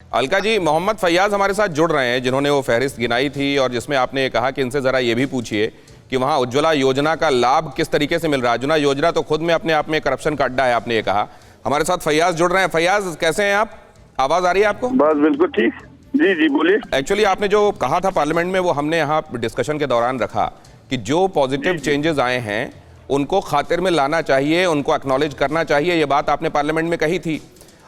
अलका जी, मोहम्मद फैयाज हमारे साथ जुड़ रहे हैं, जिन्होंने वो फहरिस्त गिनाई थी और जिसमें आपने ये कहा कि इनसे ज़रा ये भी पूछिए कि वहाँ उज्ज्वला योजना का लाभ किस तरीके से मिल रहा है। उज्ज्वला योजना तो खुद में अपने आप में करप्शन का अड्डा है, आपने ये कहा। हमारे साथ फैयाज जुड़ रहे हैं। फैयाज, कैसे हैं आप? आवाज़ आ रही है आपको? बस बिल्कुल ठीक। जी जी बोलिए। एक्चुअली आपने जो कहा था पार्लियामेंट में, वो हमने यहाँ डिस्कशन के दौरान रखा कि जो पॉजिटिव चेंजेस आए हैं उनको खातिर में लाना चाहिए, उनको एक्नॉलेज करना चाहिए। ये बात आपने पार्लियामेंट में कही थी।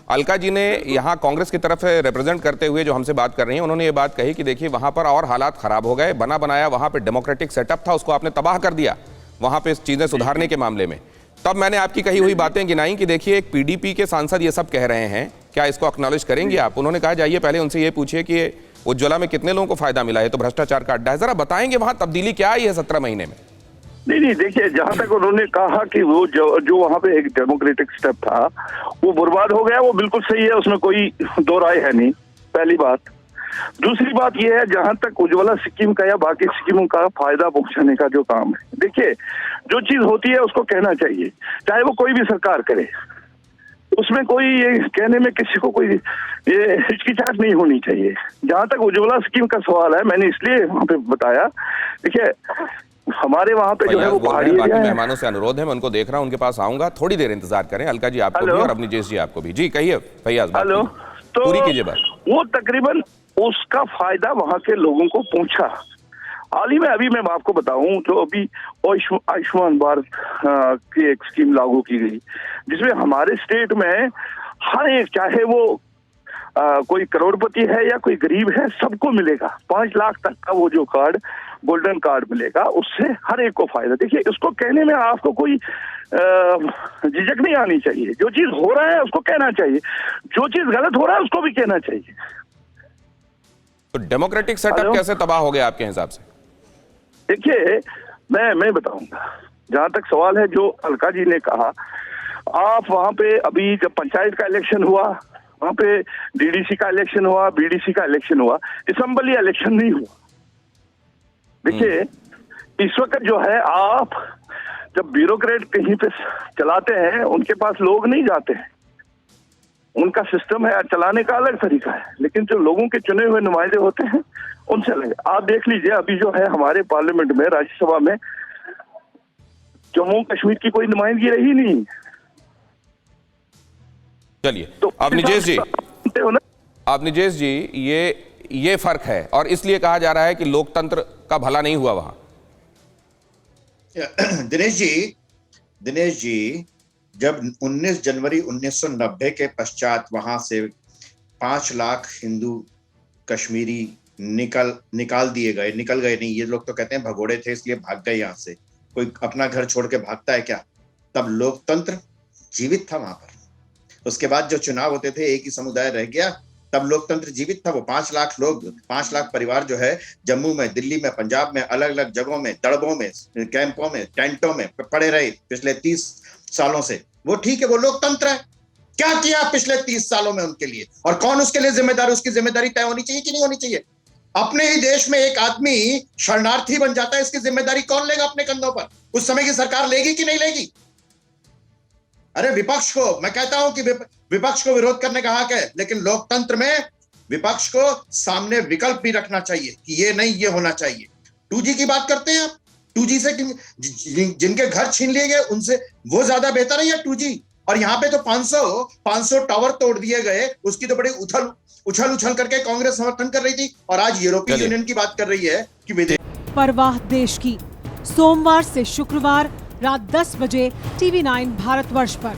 अलका जी ने यहाँ कांग्रेस की तरफ से रिप्रेजेंट करते हुए जो हमसे बात कर रही हैं, उन्होंने ये बात कही कि देखिए वहाँ पर और हालात ख़राब हो गए, बना बनाया वहाँ पे डेमोक्रेटिक सेटअप था, उसको आपने तबाह कर दिया वहाँ पे चीज़ें सुधारने के मामले में। तब मैंने आपकी कही हुई बातें गिनाई कि देखिए एक पीडीपी के सांसद ये सब कह रहे हैं, क्या इसको एक्नॉलेज करेंगे आप? उन्होंने कहा जाइए पहले उनसे ये पूछिए कि उज्ज्वला में कितने लोगों को फायदा मिला है, तो भ्रष्टाचार का अड्डा है। जरा बताएंगे वहाँ तब्दीली क्या आई है 17 महीने में? नहीं, देखिए, जहां तक उन्होंने कहा कि वो जो वहां पे एक डेमोक्रेटिक स्टेप था वो बर्बाद हो गया, वो बिल्कुल सही है, उसमें कोई दो राय है नहीं, पहली बात। दूसरी बात ये है, जहां तक उज्ज्वला स्कीम का या बाकी स्कीमों का फायदा पहुंचाने का जो काम है, देखिए जो चीज होती है उसको कहना चाहिए, चाहे वो कोई भी सरकार करे, उसमें कोई ये कहने में किसी को कोई ये हिचकिचाहट नहीं होनी चाहिए। जहां तक उज्ज्वला स्कीम का सवाल है, मैंने इसलिए वहां पे बताया, देखिए हमारे वहाँ पे जो है वो पहाड़ी बाकी मेहमानों से अनुरोध है, मैं उनको देख रहा हूँ, उनके पास आऊंगा, थोड़ी देर इंतजार करें। अलका जी आपको भी और अवनीश जी आपको भी। जी कहिए फैयाज, हेलो। तो पूरी कीजिए बात। वो तकरीबन उसका फायदा वहाँ के लोगों को पहुंचा। हाल ही में अभी मैं आपको बताऊं, जो अभी आयुष्मान भारत की एक स्कीम लागू की गई, जिसमें हमारे स्टेट में हर एक, चाहे वो कोई करोड़पति है या कोई गरीब है, सबको मिलेगा 5 लाख तक का वो जो कार्ड, गोल्डन कार्ड मिलेगा, उससे हर एक को फायदा। देखिए इसको कहने में आपको कोई झिझक नहीं आनी चाहिए। जो चीज हो रहा है उसको कहना चाहिए, जो चीज गलत हो रहा है उसको भी कहना चाहिए। तो डेमोक्रेटिक सेटअप कैसे तबाह हो गया आपके हिसाब से? देखिए मैं बताऊंगा। जहां तक सवाल है जो अलका जी ने कहा, आप वहां पे अभी जब पंचायत का इलेक्शन हुआ, वहां पे डीडीसी का इलेक्शन हुआ, बीडीसी का इलेक्शन हुआ, असेंबली इलेक्शन नहीं हुआ। देखिए इस वक्त जो है, आप जब ब्यूरोक्रेट कहीं पे चलाते हैं, उनके पास लोग नहीं जाते हैं, उनका सिस्टम है, चलाने का अलग तरीका है, लेकिन जो लोगों के चुने हुए नुमाइंदे होते हैं उनसे लगे। आप देख लीजिए अभी जो है हमारे पार्लियामेंट में, राज्यसभा में जम्मू कश्मीर की कोई नुमाइंदगी रही नहीं। चलिए तो अवनीश जी, ये फर्क है और इसलिए कहा जा रहा है कि लोकतंत्र का भला नहीं हुआ वहां। दिनेश जी, जब 19 जनवरी 1990 के पश्चात वहां से 5 लाख हिंदू कश्मीरी निकाल निकल गए नहीं, ये लोग तो कहते हैं भगोड़े थे इसलिए भाग गए यहाँ से। कोई अपना घर छोड़ के भागता है क्या? तब लोकतंत्र जीवित था वहां पर। उसके बाद जो चुनाव होते थे, एक ही समुदाय रह गया, तब लोकतंत्र जीवित था। वो 5 लाख लोग, 5 लाख परिवार जो है जम्मू में, दिल्ली में, पंजाब में, अलग अलग जगहों में, दड़बों में, कैंपों में, टेंटों में पड़े रहे पिछले 30 सालों से। वो ठीक है, वो लोकतंत्र है। क्या किया पिछले 30 सालों में उनके लिए, और कौन उसके लिए जिम्मेदार? उसकी जिम्मेदारी तय होनी चाहिए कि नहीं होनी चाहिए? अपने ही देश में एक आदमी शरणार्थी बन जाता है, इसकी जिम्मेदारी कौन लेगा अपने कंधों पर? उस समय की सरकार लेगी कि नहीं लेगी? अरे विपक्ष को, मैं कहता हूं कि विपक्ष को विरोध करने का हक है, लेकिन लोकतंत्र में विपक्ष को सामने विकल्प भी रखना चाहिए कि ये नहीं, ये होना चाहिए। 2G की बात करते हैं आप, 2G से जिनके घर छीन लिए गए उनसे वो ज्यादा बेहतर है या 2G? और यहाँ पे तो 500 टावर तोड़ दिए गए, उसकी तो बड़ी उछल करके कांग्रेस समर्थन कर रही थी, और आज यूरोपीय यूनियन की बात कर रही है कि परवाह देश की, सोमवार से शुक्रवार रात 10 बजे TV9 भारतवर्ष पर।